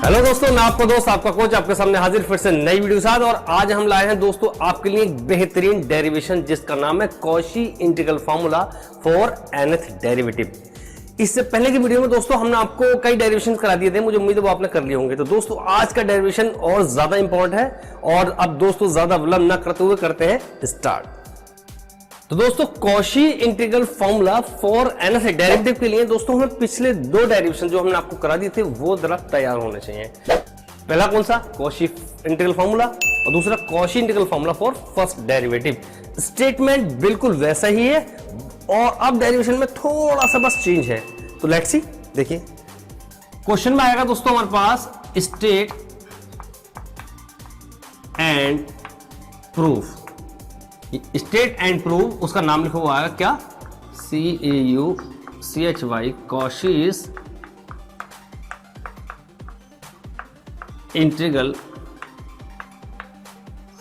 Hello दोस्तों, मैं आपका दोस्त आपका कोच आपके सामने हाजिर फिर से नई वीडियो के साथ। और आज हम लाए हैं दोस्तों आपके लिए एक बेहतरीन डेरिवेशन जिसका नाम है Cauchy integral formula for nth derivative. इससे पहले की वीडियो में दोस्तों हमने आपको कई डेरिवेशन करा दिए थे, मुझे उम्मीद है वो आपने कर लिए होंगे। तो दोस्तों आज का डेरिवेशन और ज्यादा इंपॉर्टेंट है और अब दोस्तों ज्यादा विलंब न करते हुए करते हैं स्टार्ट। तो दोस्तों Cauchy integral formula for nth derivative के लिए दोस्तों हमें पिछले दो डेरिवेशन जो हमने आपको करा दिए थे वो जरा तैयार होने चाहिए। पहला कौन सा, कॉशी इंटीग्रल फॉर्मूला, और दूसरा Cauchy integral formula for first derivative. Statement बिल्कुल वैसा ही है और अब डेरिवेशन में थोड़ा सा बस चेंज है। तो लेट्स सी, देखिए क्वेश्चन में आएगा दोस्तों हमारे पास state and proof. State and proof, उसका नाम लिखा हुआ है क्या, CAUCHY, Cauchy's integral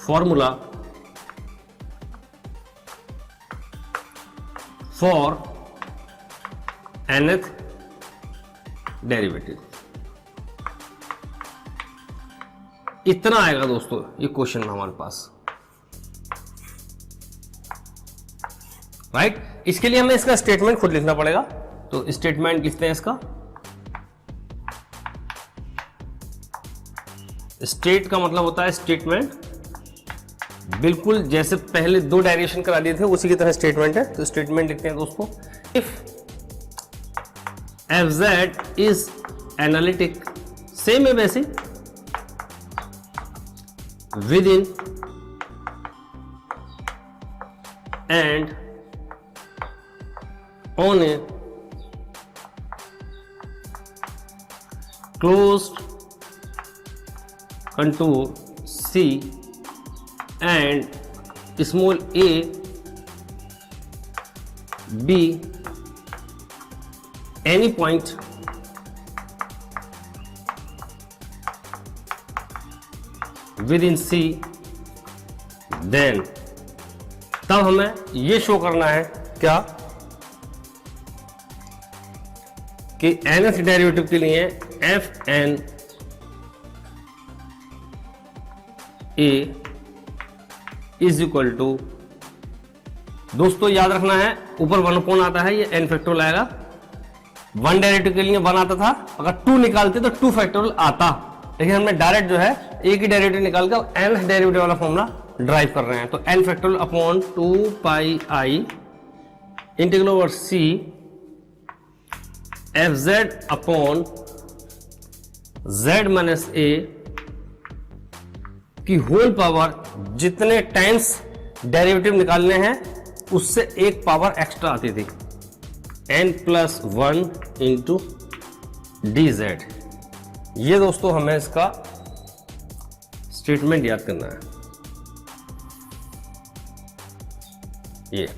formula for nth derivative. इतना आएगा दोस्तों ये क्वेश्चन में हमारे पास, राइट। इसके लिए हमें इसका स्टेटमेंट खुद लिखना पड़ेगा। तो स्टेटमेंट लिखते हैं इसका। स्टेट का मतलब होता है स्टेटमेंट, बिल्कुल जैसे पहले दो डेरिवेशन करा दिए थे उसी की तरह स्टेटमेंट है। तो स्टेटमेंट लिखते हैं दोस्तों, if fz is analytic, same है वैसे, with in and on a closed contour C and small a b any point within C, then तब हमें ये शो करना है क्या कि nth डेरिवेटिव के लिए fn a is equal to, दोस्तों याद रखना है ऊपर 1 कौन आता है, ये n फैक्टोरियल आएगा। 1 डेरिवेटिव के लिए 1 आता था, अगर 2 निकालते तो 2 फैक्टोरियल आता, लेकिन हमने डायरेक्ट जो है एक ही डेरिवेटिव निकाल कर nth डेरिवेटिव वाला फॉर्मूला ड्राइव कर रहे हैं। तो n factorial upon 2 pi i integral over c fz upon z minus a की होल पावर, जितने टाइम्स डेरिवेटिव निकालने हैं उससे एक पावर एक्स्ट्रा आती थी, n+1 इंटू dz। ये दोस्तों हमें इसका स्टेटमेंट याद करना है। ये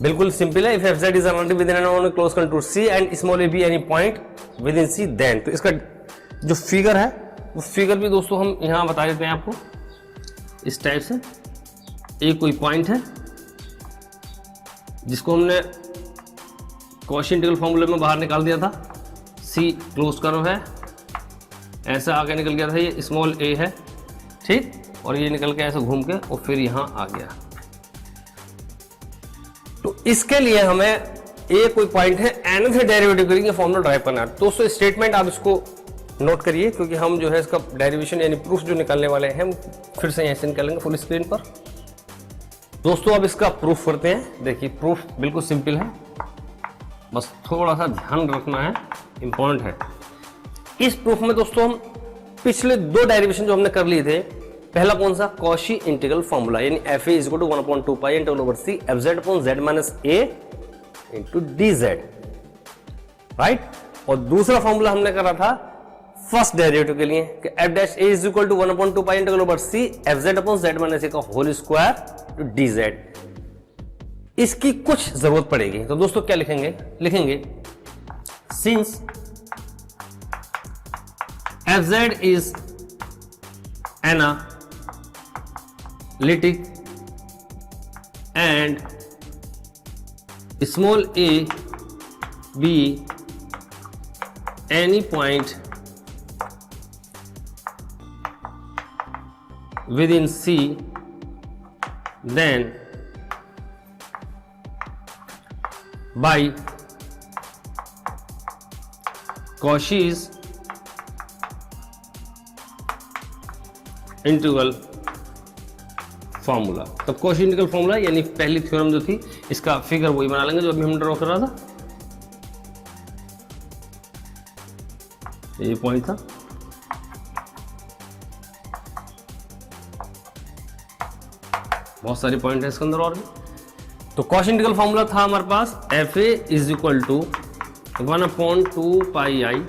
बिल्कुल सिंपल है, if fz is analytic within an closed contour C and small a be any point within C, then. तो इसका जो फिगर है वो फिगर भी दोस्तों हम यहां बता देते हैं आपको इस टाइप से। एक कोई पॉइंट है जिसको हमने कॉशी इंटीग्रल फॉर्मूले में बाहर निकाल दिया था, C क्लोज कर्व है, ऐसा आगे निकल गया था, ये स्मॉल a है, ठीक, और ये निकल के ऐसे घूम के और फिर यहां आ गया। तो इसके लिए हमें एक कोई पॉइंट है nth डेरिवेटिव के लिए फॉर्मूला ड्राइव करना है। दोस्तों स्टेटमेंट आप इसको नोट करिए, क्योंकि हम जो है इसका डेरिवेशन यानी प्रूफ जो निकालने वाले हैं फिर से यहीं से निकालेंगे फुल स्क्रीन पर। दोस्तों अब इसका प्रूफ करते हैं। देखिए प्रूफ बिल्कुल सिंपल है, बस थोड़ा सा ध्यान रखना है, इंपॉर्टेंट है। इस प्रूफ में दोस्तों हम पिछले दो डेरिवेशन जो हमने कर लिए थे, पहला कौन सा, कॉशी इंटीग्रल फॉर्मूला यानी fa is equal to 1/2 pi integral over c fz upon z minus a into dz, right. और दूसरा फॉर्मूला हमने करा था फर्स्ट डेरिवेटिव के लिए कि f dash a is equal to 1/2 pi integral over c fz upon z minus a का whole square to dz। इसकी कुछ जरूरत पड़ेगी, तो दोस्तों क्या लिखेंगे since fz is analytic and small a be any point within C, then by Cauchy's integral formula. तो कॉची इंटीग्रल फार्मूला यानी पहली थ्योरम जो थी इसका फिगर वही बना लेंगे जो अभी हम ड्रॉ कर रहा था, ये पॉइंट था। बहुत सारे पॉइंट है इसके अंदर और भी। तो कॉची इंटीग्रल फार्मूला था हमारे पास F A is equal to 1/2 pi I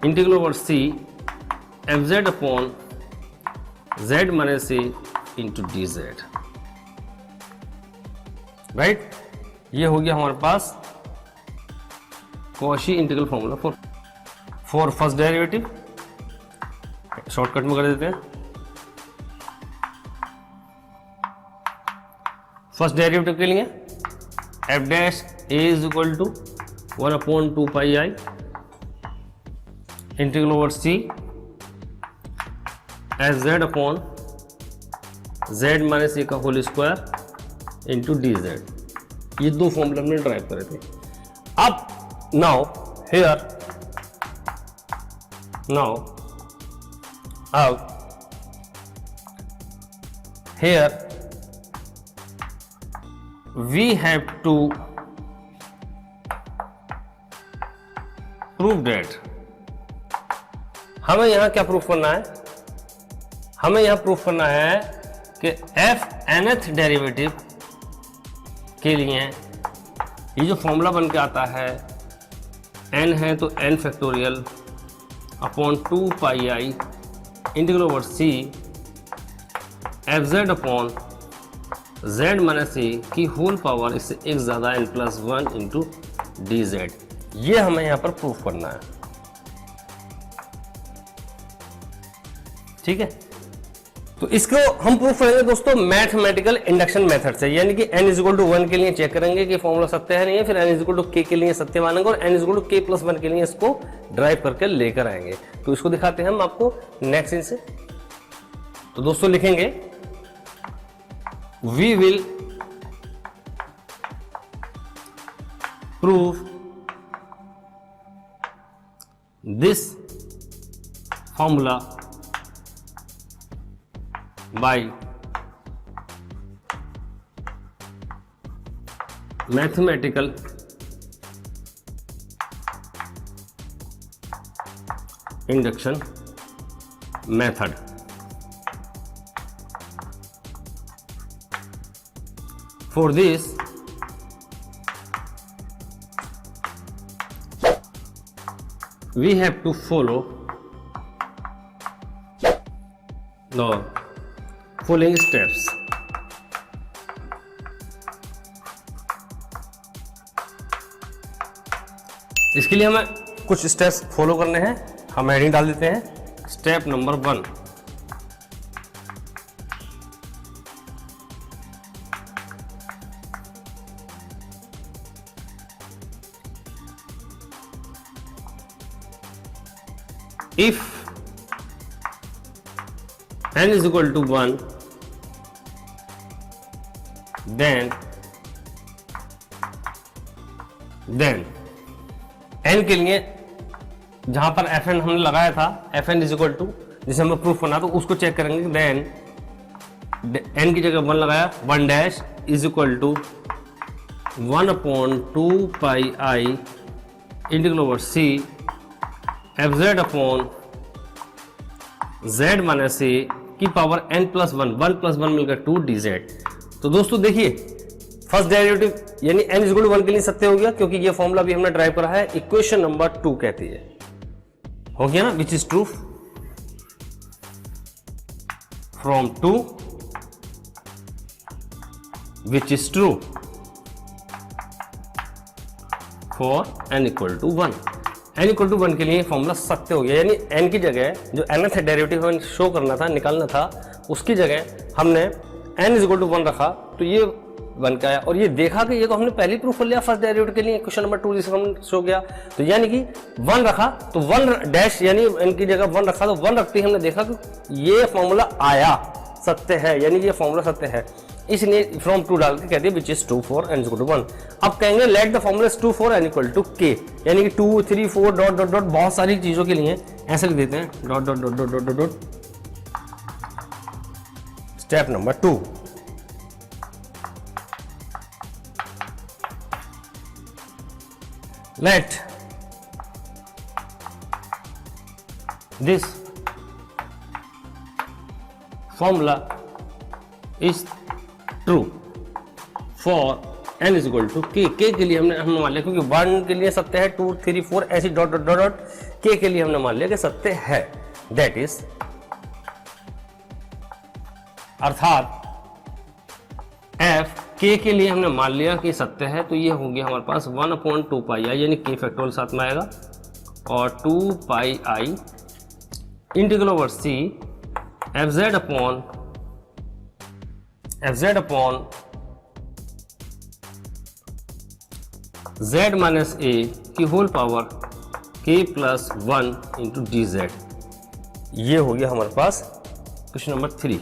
integral over C F Z upon Z minus C into D Z, right. ये हो गया हमारे पास Cauchy integral formula for first derivative. Shortcut में कर देते हैं। फर्स्ट डेरिवेटिव के लिए F dash A is equal to 1/2 pi I integral over C F Z upon Z minus A का whole square into D Z. ये दो formula हमने ड्राइव करे थे। अब now here we have to prove that, हमें यहां क्या प्रूफ करना है? हमें यहां प्रूफ करना है कि एफ nth डेरिवेटिव के लिए ये जो फॉर्मूला बन के आता है n है तो n factorial upon 2 pi I integral over C F Z upon Z minus C की होल पावर इससे एक ज़्यादा n+1 इंटू डी जेड। ये हमें यहाँ पर प्रूफ करना है, ठीक है। तो इसको हम प्रूफ करेंगे दोस्तों मैथमेटिकल इंडक्शन मेथड से, यानी कि n इक्वल टू 1 के लिए चेक करेंगे कि फॉर्मूला सत्य है नहीं है, फिर n इक्वल टू k के लिए सत्य मानेंगे और n इक्वल टू k+1 के लिए इसको ड्राइव करके लेकर आएंगे। तो इसको दिखाते हैं हम आपको नेक्स्ट इन से। तो दोस्तों लिखेंगे we will prove this formula by mathematical induction method। For this we have to follow the following steps। इसके लिए हमें कुछ स्टेप्स फॉलो करने हैं। हम हेडिंग डाल देते हैं step number 1। If n is equal to 1 then n के लिए जहां पर fn हमने लगाया था fn is equal to जिसे हमें प्रूफ करना तो उसको चेक करेंगे। देन n की जगह 1 लगाया, 1 dash is equal to 1/2 pi I integral over C F Z upon z minus C की पावर n+1, 1+1 मिलकर 2 डी जेड। तो दोस्तों देखिए फर्स्ट डेरिवेटिव यानी n इक्वल टू 1 के लिए सत्य हो गया क्योंकि ये फॉर्मूला भी हमने ड्राइव करा है। इक्वेशन नंबर 2 कहती है, हो गया ना, which is true from 2 which is true for n equal to 1। n equal to 1 के लिए फॉर्मूला सत्य हो गया, यानी n की जगह जो nth डेरिवेटिव हमें शो करना था, निकालना था, उसकी जगह हमने n इक्वल टू 1 रखा। तो ये बन के आया, और ये देखा कि ये तो हमने पहले ही प्रूफ कर लिया फर्स्ट डेरिवेटिव के लिए, क्वेश्चन नंबर 2 जिसमें हम शो गया। तो यानी कि 1 रखा तो 1 डैश यानी इनकी जगह 1 रखा तो 1 रखते ही हमने देखा कि ये फॉर्मूला आया, सत्य है, यानी कि ये फॉर्मूला सत्य है, इसलिए फ्रॉम 2 डाल के कहते हैं which is 2 4 n equal to 1। अब कहेंगे let the formula 2 4 n equal to k, यानी कि 2 3 4 डॉट डॉट डॉट बहुत सारी चीजों के लिए ऐसे लिख देते हैं dot dot dot dot dot dot. Step number 2, let this formula is true for n is equal to k। k के लिए हमने मान लिया, क्योंकि 1 के लिए सत्य है, 2 3 4 ऐसी dot dot dot dot, k के लिए हमने मान लिया कि सत्य है, दैट इज अर्थात f k के लिए हमने मान लिया कि सत्य है, तो ये हो गया हमारे पास 1/2 पाई आई, यानी k फैक्टोरियल साथ में आएगा, और 2 pi I integral over c fz upon z minus a की whole power k plus 1 into D Z. ये हो गया हमारे पास क्वेश्चन नंबर 3।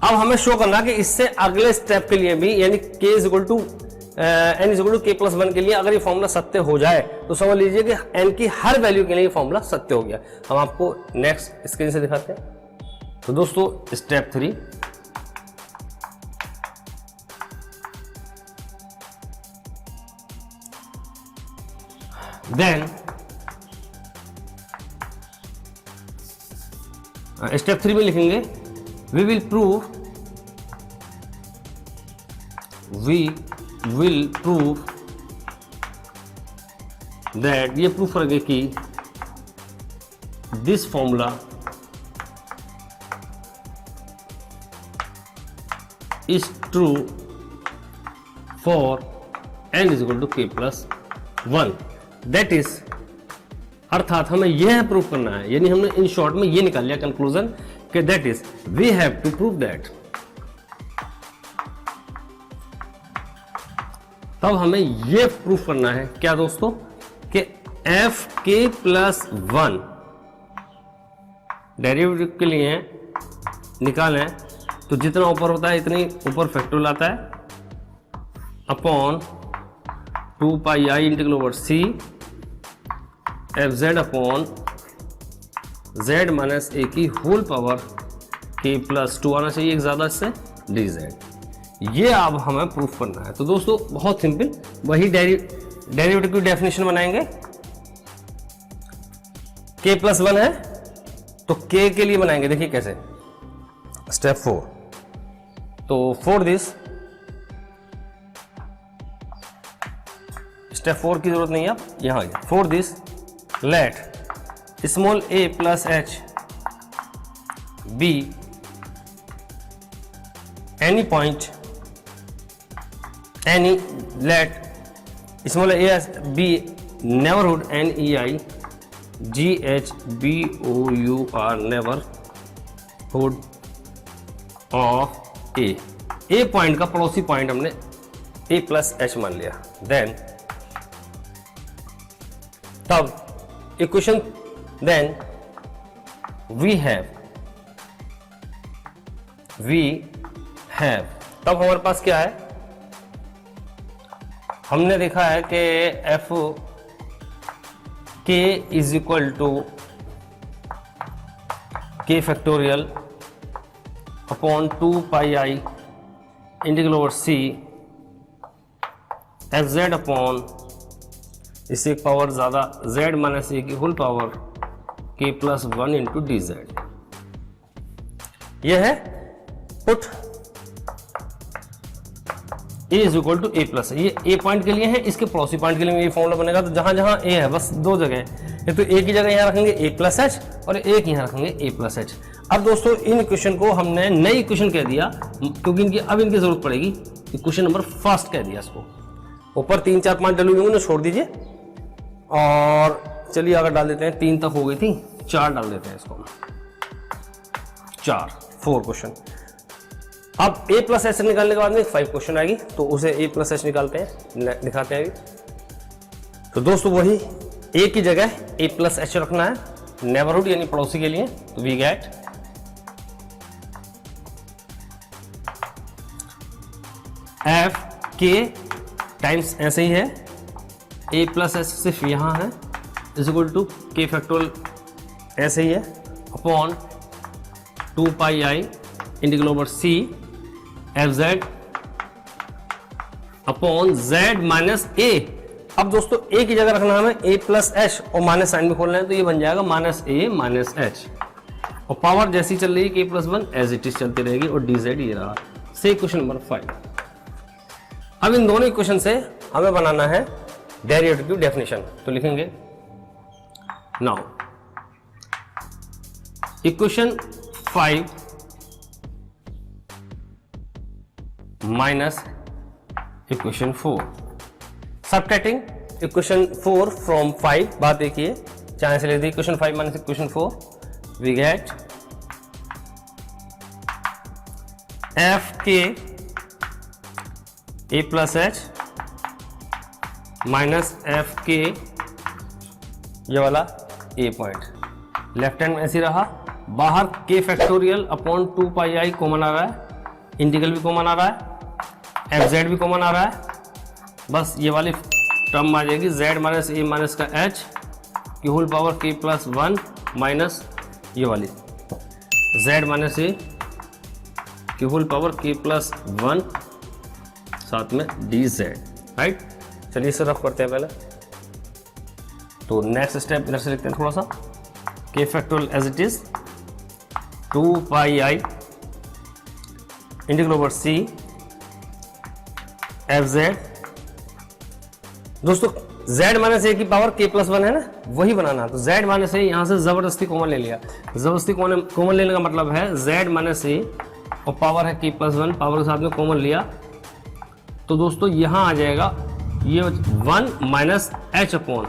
अब हमें शो करना कि इससे अगले स्टेप के लिए भी, यानी k is equal to n is equal to k plus 1 के लिए अगर ये फॉर्मूला सत्य हो जाए तो समझ लीजिए कि n की हर वैल्यू के लिए ये फॉर्मूला सत्य हो गया। हम आपको नेक्स्ट स्क्रीन से दिखाते हैं। तो दोस्तों स्टेप 3, देन स्टेप 3 में लिखेंगे we will prove that, ये प्रूफ करेंगे कि this formula is true for n is equal to k plus 1, that is अर्थात हमें यह प्रूफ करना है, यानी हमने इन शॉर्ट में ये निकाल लिया कंक्लूजन कि that is we have to prove that. तब हमें यह प्रूफ करना है क्या दोस्तों कि एफ के प्लस 1 डेरिवेटिव के लिए निकालें तो जितना ऊपर होता है इतनी ऊपर फैक्टोरियल आता है upon 2 pi I integral over C F Z upon z minus A की होल पावर k प्लस 2 आना चाहिए एक ज़्यादा इससे डी जेड। ये अब हमें प्रूफ करना है। तो दोस्तों बहुत सिंपल, वही डेरिवेटिव की डेफिनेशन बनाएंगे। k प्लस 1 है तो k के लिए बनाएंगे, देखिए कैसे। स्टेप 4, तो फॉर दिस स्टेप 4 की जरूरत नहीं है, अब यहां आ गया। For this let small a plus h be any point, let small a be neighborhood n e i g h b o u r neighborhood of a point का पड़ोसी पॉइंट हमने a प्लस h मान लिया। Then तब equation then we have तब हमारे पास क्या है, हमने देखा है कि F K is equal to K factorial upon 2 pi I integral over C F Z upon इससे एक पावर ज़्यादा z माइनस ए की whole power k plus 1 into D Z. यह है put a is equal to A plus, ये a point के लिए है, इसके पड़ोसी पॉइंट के लिए ये फॉर्मूला बनेगा। तो जहां जहां a है बस दो जगह है, ये तो a की जगह यहां रखेंगे a प्लस एच और एक यहां रखेंगे a प्लस एच। अब दोस्तों इन इक्वेशन को हमने नई इक्वेशन कह दिया क्योंकि इनकी जरूरत पड़ेगी। इक्वेशन नंबर फर्स्ट कह दिया इसको, ऊपर 3 4 5 डली हुई छोड़ दीजिए, और चलिए अगर डाल देते हैं 3 तक हो गई थी, 4 डाल देते हैं इसको, 4 क्वेश्चन। अब a प्लस एच निकालने के बाद में 5 क्वेश्चन आएगी, तो उसे a प्लस एच निकालते हैं, दिखाते हैं अभी। तो दोस्तों वही a की जगह a प्लस एच रखना है नेबरहुड यानी पड़ोसी के लिए। तो we get F K times ऐसे ही है, a प्लस एच सिर्फ यहाँ है is equal to K factorial ऐसे ही है upon 2 pi I integral over C F Z upon Z minus A. अब दोस्तों a की जगह रखना हमें a प्लस एच और माइनस साइन भी खोलना है, तो ये बन जाएगा माइनस ए माइनस एच, और पावर जैसी चल रही है k plus 1 as it is चलती रहेगी, और डी जेड ये रहा। से क्वेश्चन नंबर 5। अब इन दोनों इक्वेशन से हमें बनाना है डेरिवेटिव की डेफिनेशन, तो लिखेंगे now equation 5 minus equation 4, subtracting equation 4 from 5। बात देखिए, चाहे से लिख दी equation 5 minus equation 4, we get F K A plus H minus F K ये वाला ए पॉइंट, लेफ्ट हैंड में ऐसे रहा, बाहर के factorial upon 2 pi I common आ रहा है, इंटीग्रल भी कॉमन आ रहा है, एफ जेड भी कॉमन आ रहा है, बस ये वाली टर्म आ जाएगी z माइनस ए माइनस का h की whole power k plus 1 minus ये वाली z माइनस ए की होल पावर k प्लस 1 साथ में डी जेड, राइट। चलिए इसे रफ करते हैं पहले। तो नेक्स्ट स्टेप इधर से लिखते हैं थोड़ा सा, k factorial as it is 2 pi I integral over c F Z. दोस्तों z माइनस ए की पावर k प्लस 1 है ना, वही बनाना। तो z माइनस ए यहाँ से जबरदस्ती कॉमन ले लिया, जबरदस्ती कॉमन लेने का मतलब है z माइनस ए और पावर है k प्लस 1, पावर के साथ में कॉमन लिया, तो दोस्तों यहाँ आ जाएगा ये 1 minus H upon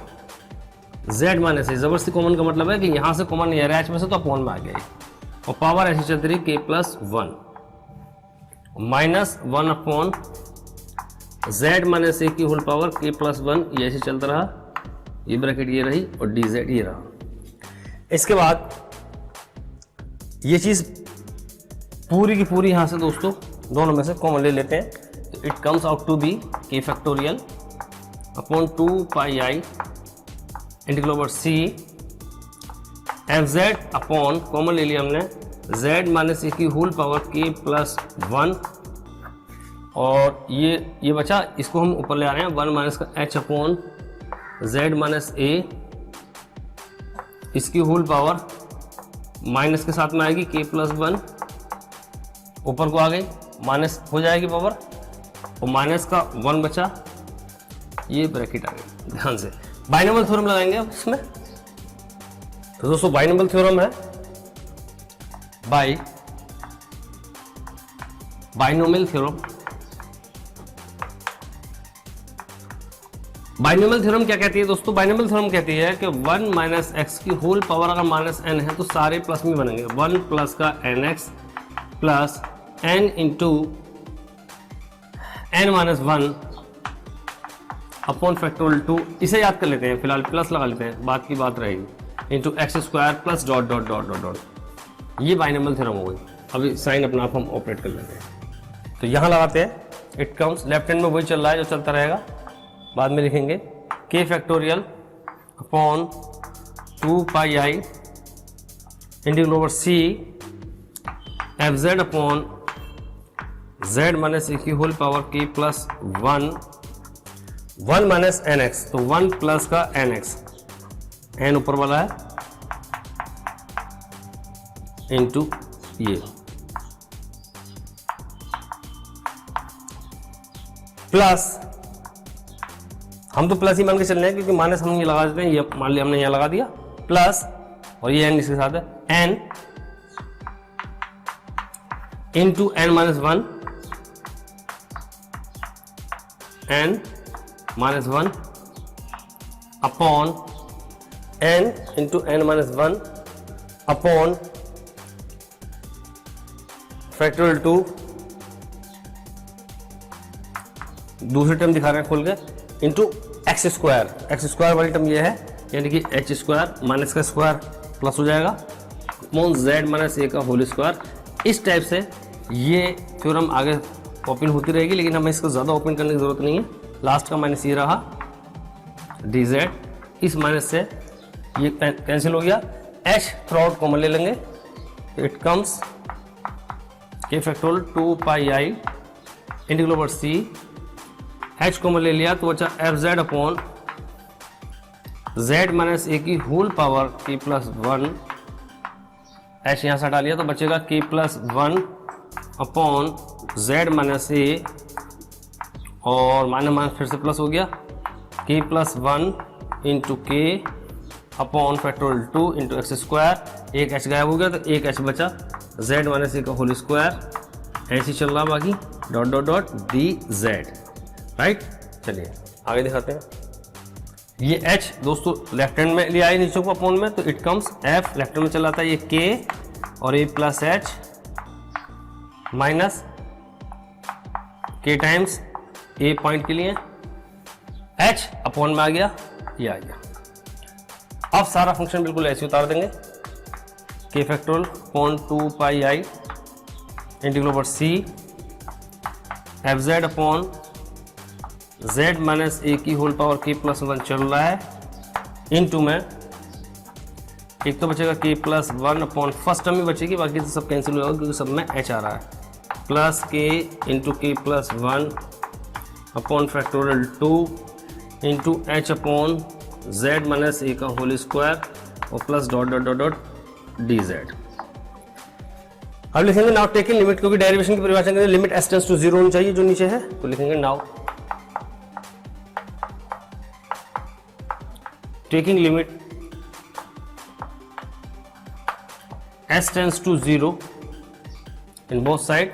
z minus A. जबरदस्ती कॉमन का मतलब है कि यहाँ से कॉमन नहीं आ रहा है h में से, तो अपॉन में आ गया, और पावर ऐसी चलती रही k plus 1 minus 1 upon z minus A की होल पावर k प्लस 1, ये ऐसे चलता रहा, ये ब्रैकेट ये रही, और डी जेड ये रहा। इसके बाद ये चीज़ पूरी की पूरी यहाँ से दोस्तों दोनों में से कॉमन ले लेते हैं, तो it comes out to be k factorial upon 2 pi I integral over C F Z upon common ले लिया हमने z माइनस ए की होल पावर k प्लस 1, और ये बचा, इसको हम ऊपर ले आ रहे हैं 1 माइनस का h अपॉन z माइनस ए, इसकी होल पावर माइनस के साथ में आएगी k प्लस 1, ऊपर को आ गई माइनस हो जाएगी पावर, और माइनस का 1 बचा, ये ब्रैकेट आ गई। ध्यान से बाइनोमियल थ्योरम लगाएंगे अब इसमें। तो दोस्तों बाइनोमियल थ्योरम है, बाइनोमियल थ्योरम। बाइनोमियल थ्योरम क्या कहती है दोस्तों? बाइनोमियल थ्योरम कहती है कि 1 माइनस एक्स की होल पावर अगर माइनस एन है तो सारे प्लस में बनेंगे, 1 प्लस का N X plus N into N minus 1 upon factorial 2। इसे याद कर लेते हैं, फिलहाल प्लस लगा लेते हैं, बात की बात रहेगी, into X square plus dot dot dot dot dot. ये बाइनोमियल थ्योरम हो गई। अभी साइन अपना आप हम ऑपरेट कर लेते हैं, तो यहाँ लगाते हैं, इट कम्स, लेफ्ट हैंड में वही चल रहा है जो चलता रहेगा, बाद में लिखेंगे k factorial upon 2 pi I integral over c F Z upon z minus A की whole power k plus 1 minus N X, तो 1 प्लस का एन एक्स, एन ऊपर वाला है, इंटू ये प्लस, हम तो प्लस ही मान के चल रहे हैं क्योंकि माइनस हम ये लगा देते हैं, ये मान लिया हमने यहाँ लगा दिया प्लस, और ये एन इसके साथ है, N into N minus 1, N minus 1 upon N into N minus 1 upon factorial 2 दूसरी टर्म दिखा रहे हैं खोल के, इंटू एक्स स्क्वायर वाली टर्म ये है, यानी कि एच स्क्वायर माइनस का स्क्वायर प्लस हो जाएगा अपॉन जेड माइनस ए का होल स्क्वायर। इस टाइप से ये थ्योरम आगे ओपन होती रहेगी, लेकिन हमें इसको ज़्यादा ओपन करने की ज़रूरत नहीं है। लास्ट का माइनस ये रहा डी जेड, इस माइनस से ये कैंसिल हो गया, एच थ्रू आउट कॉमन ले लेंगे, it comes K factorial 2 pi I integral over C, H common ले लिया तो बचा F Z upon Z minus A की whole power K plus 1, H यहाँ से हटा लिया तो बचेगा K plus 1 upon Z minus A, और माइनस माइनस फिर से प्लस हो गया, K plus 1 into K upon factorial 2 into X square, एक एच गायब हो गया तो एक एच बचा, जेड माइनस ए का होल स्क्वायर, ऐसे चल रहा बाकी dot dot dot D Z, right. चलिए आगे दिखाते हैं। ये एच दोस्तों लेफ्ट हैंड में लिया है नीचे को अपॉन में, तो it comes F left hand में चला था ये के और ए प्लस एच माइनस के टाइम्स ए पॉइंट के लिए, एच अपॉन में आ गया, ये आ गया। अब सारा फंक्शन बिल्कुल ऐसे उतार देंगे, K factorial upon 2 pi I integral over C F Z upon Z minus A की होल पावर के प्लस 1 चल रहा है, इनटू में एक तो बचेगा K plus 1 upon first term ही बचेगी, बाकी तो सब कैंसिल हो जाएगा क्योंकि सब में एच आ रहा है, plus K into K plus 1 upon factorial 2 into H upon Z minus A का होल स्क्वायर और plus dot dot dot dot D Z. अब लिखेंगे नाउ टेकिंग लिमिट, क्योंकि डेरिवेशन की परिभाषा के लिए लिमिट एस टेंड्स टू 0 होनी चाहिए जो नीचे है, तो लिखेंगे now taking limit s tends to 0 in both side,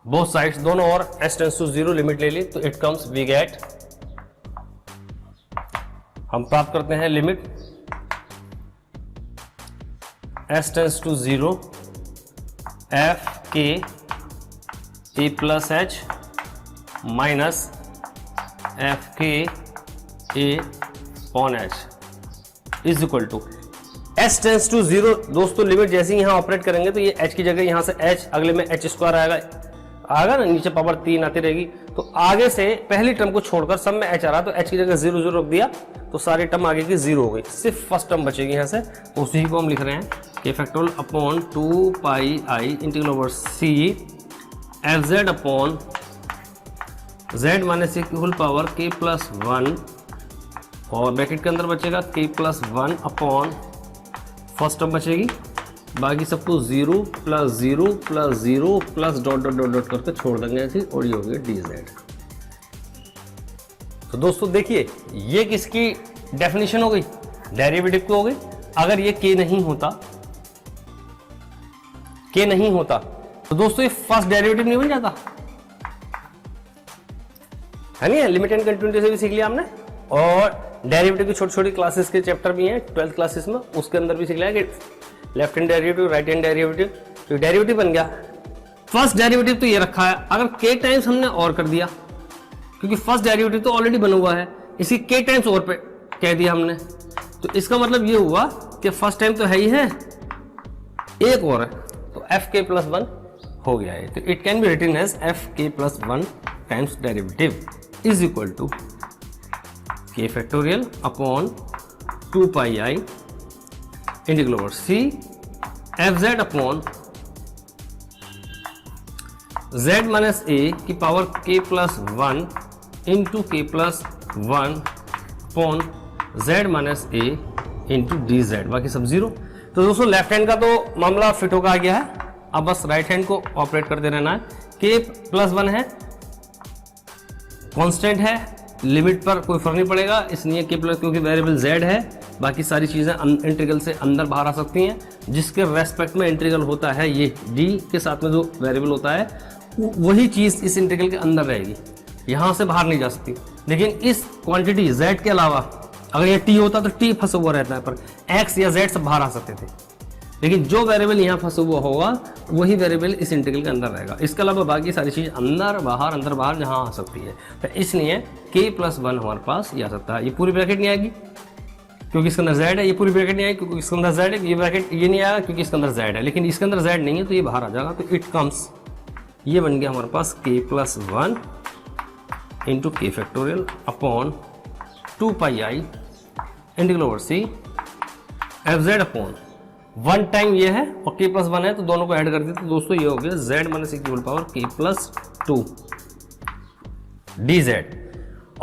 both sides दोनों और s tends to 0 लिमिट ले ली तो it comes we get, हम प्राप्त करते हैं limit s tends to 0 f k a plus H minus F K A on H is equal to S tends to 0। दोस्तों limit जैसे ही यहाँ ऑपरेट करेंगे तो ये एच की जगह यहाँ से एच, अगले में एच स्क्वायर आएगा ना, नीचे पावर 3 आती रहेगी, तो आगे से पहली टर्म को छोड़कर सब में एच आ रहा, तो एच की जगह 0 0 रख दिया तो सारी टर्म आगे की 0 हो गई, सिर्फ फर्स्ट टर्म बचेगी यहाँ से, तो उसी को हम लिख रहे हैं K factorial upon 2 pi I integral over C F Z upon Z minus A की होल पावर के प्लस 1 और ब्रैकेट के अंदर बचेगा K plus 1 upon first term बचेगी, बाकी सबको 0 plus 0 plus 0 plus dot dot dot dot करके छोड़ देंगे ऐसी, और ये हो गया डी जेड। तो दोस्तों देखिए ये किसकी डेफिनेशन हो गई, डेरिवेटिव की हो गई। अगर ये के नहीं होता तो दोस्तों ये फर्स्ट डेरिवेटिव नहीं बन जाता है, नहीं है, लिमिट एंड कंटिन्यूटी से भी सीख लिया हमने, और डेरिवेटिव की छोटी छोटी क्लासेस के चैप्टर भी हैं 12th क्लासेस में, उसके अंदर भी सीख लिया कि left hand derivative right hand derivative, तो डेरिवेटिव बन गया। फर्स्ट डेरिवेटिव तो ये रखा है, अगर के टाइम्स हमने और कर दिया, क्योंकि फर्स्ट डेरिवेटिव तो ऑलरेडी बना हुआ है, इसी के टाइम्स और पे कह दिया हमने, तो इसका मतलब ये हुआ कि फर्स्ट टाइम तो है ही है, एक और है, तो एफ के प्लस 1 हो गया है, तो it can be written as F K plus 1 times derivative is equal to K factorial upon 2 pi I integral over C F Z upon Z minus A की power K plus 1 into K plus 1 upon Z minus A into D Z, बाकी सब 0। तो दोस्तों left hand का तो मामला fit होकर आ गया है, अब बस राइट हैंड को ऑपरेट करते रहना है। के प्लस 1 है, कांस्टेंट है, लिमिट पर कोई फर्क नहीं पड़ेगा, इसलिए के प्लस, क्योंकि वेरिएबल z है, बाकी सारी चीज़ें इंटीग्रल से अंदर बाहर आ सकती हैं, जिसके रेस्पेक्ट में इंटीग्रल होता है ये d के साथ में जो वेरिएबल होता है वही चीज़ इस इंटीग्रल के अंदर रहेगी, यहाँ से बाहर नहीं जा सकती। लेकिन इस क्वांटिटी z के अलावा अगर ये t होता तो t फंसा हुआ रहता है, पर x या z सब बाहर आ सकते थे, लेकिन जो वेरिएबल यहाँ फंसा हुआ होगा वही वेरिएबल इस इंटीग्रल के अंदर रहेगा। इसके अलावा बाकी सारी चीज़ अंदर बाहर जहाँ आ सकती है। तो इसलिए k+1 हमारे पास ये आ सकता है। ये पूरी ब्रैकेट नहीं आएगी क्योंकि इसके अंदर z है, ये पूरी ब्रैकेट नहीं आएगी क्योंकि इसके अंदर z है, ये ब्रैकेट ये नहीं आएगा क्योंकि इसके अंदर z है, लेकिन इसके अंदर z नहीं है तो ये बाहर आ जाएगा। तो इट कम्स, ये बन गया हमारे पास k+1 into k factorial upon 2πi integral over c fz upon 1 time ये है और k+1 है तो दोनों को ऐड कर दिया तो दोस्तों ये हो गया z माइनस k+2 dz।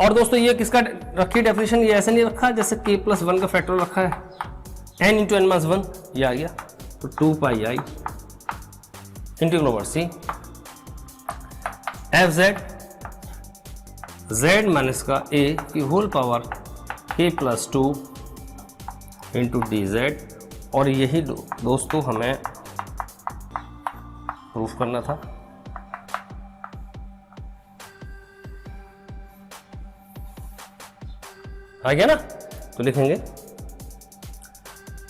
और दोस्तों ये किसका रखी डेफिनेशन, ये ऐसे नहीं रखा जैसे k+1 का फैक्टोरियल रखा है n इंटू n माइनस 1 ये आ गया। तो 2πi integral over c fz z minus का a की whole power k+2 into dz। और यही दोस्तों हमें प्रूफ करना था। आ गया ना, तो लिखेंगे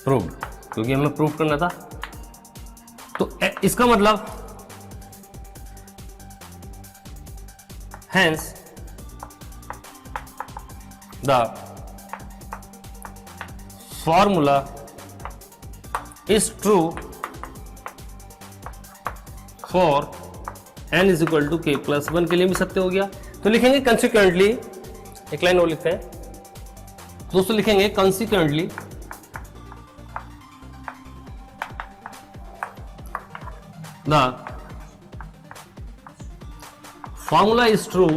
प्रूव्ड क्योंकि हमें प्रूफ करना था। तो इसका मतलब hence the formula is true for n is equal to k+1 के लिए भी सत्य हो गया। तो लिखेंगे कंसिक्वेंटली, एक लाइन और लिखते हैं दोस्तों, लिखेंगे consequently the formula is true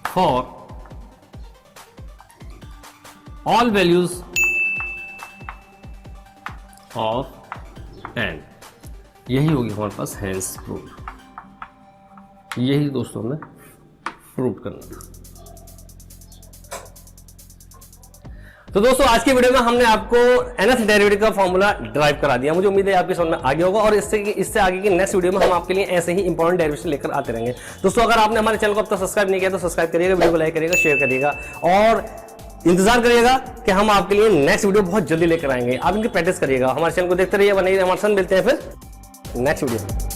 for all values of n। यही होगी हमारे पास हेंस प्रूफ। यही दोस्तों हमें प्रूव करना था। तो दोस्तों आज की वीडियो में हमने आपको nth डेरिवेटिव का फॉर्मूला ड्राइव करा दिया। मुझे उम्मीद है आपकी समझ में आ गया होगा और इससे आगे की नेक्स्ट वीडियो में हम आपके लिए ऐसे ही इंपॉर्टेंट डेरिवेशन लेकर आते रहेंगे। दोस्तों अगर आपने हमारे चैनल को अब तक सब्सक्राइब नहीं किया तो सब्सक्राइब करिएगा, वीडियो को लाइक करिएगा, शेयर करिएगा और इंतजार करिएगा कि हम आपके लिए नेक्स्ट वीडियो बहुत जल्दी लेकर आएंगे। आप इनकी प्रैक्टिस करिएगा, हमारे चैनल को देखते रहिए। बनाइए, हमारे साथ मिलते हैं फिर नेक्स्ट वीडियो में।